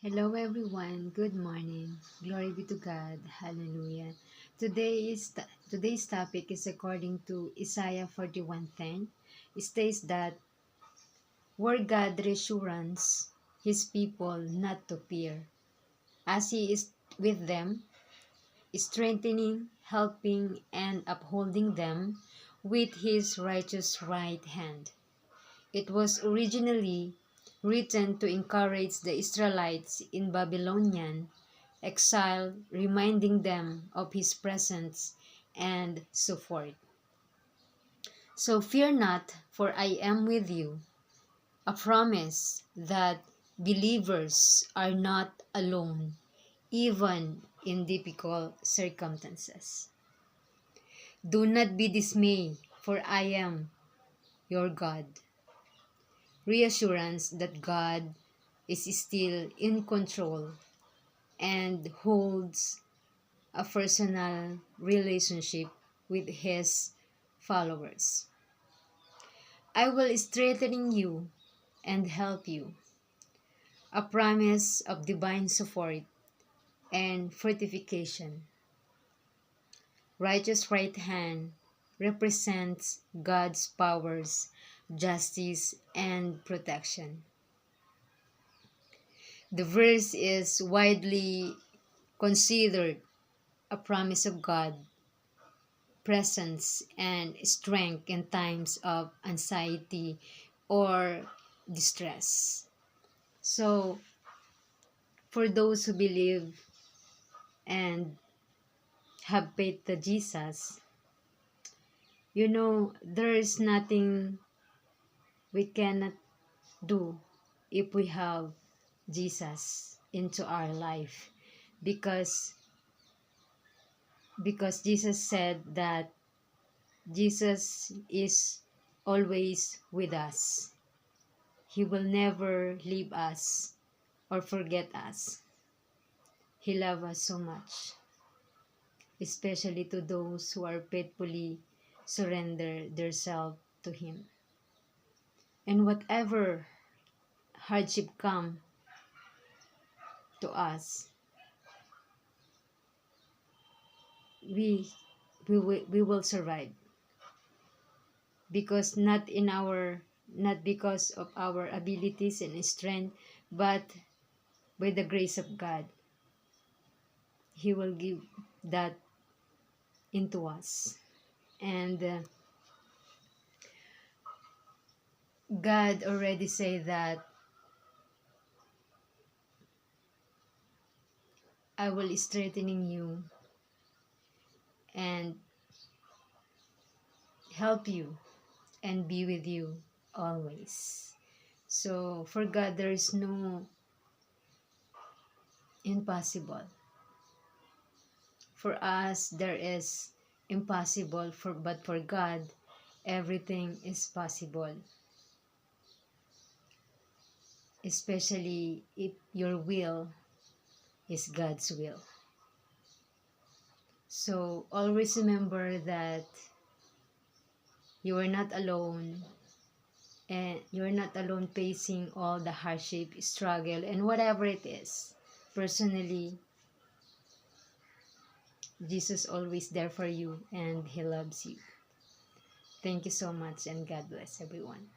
Hello everyone, good morning. Glory be to God. Hallelujah. Today's topic is according to Isaiah 41:10. It states that where God reassurance his people not to fear, as he is with them, strengthening, helping, and upholding them with his righteous right hand. It was originally written to encourage the Israelites in Babylonian exile, reminding them of his presence and so forth. So fear not, for I am with you, a promise that believers are not alone, even in difficult circumstances. Do not be dismayed, for I am your God. Reassurance that God is still in control and holds a personal relationship with his followers. I will strengthen you and help you. A promise of divine support and fortification. Righteous right hand represents God's powers, justice, and protection. The verse is widely considered a promise of God, presence, and strength in times of anxiety or distress. So, for those who believe and have faith to Jesus, there is nothing we cannot do if we have Jesus into our life, because Jesus said that Jesus is always with us. He will never leave us or forget us. He loves us so much, especially to those who are faithfully surrender themselves to Him. And whatever hardship come to us, we we will survive, because not because of our abilities and strength, but by the grace of God. He will give that into us. And God already said that I will strengthening you and help you and be with you always. So for God there is no impossible. For us there is impossible, but for God everything is possible. Especially if your will is God's will. So always remember that you are not alone, and you're not alone facing all the hardship, struggle, and whatever it is. Personally, Jesus always there for you and He loves you. Thank you so much, and God bless everyone.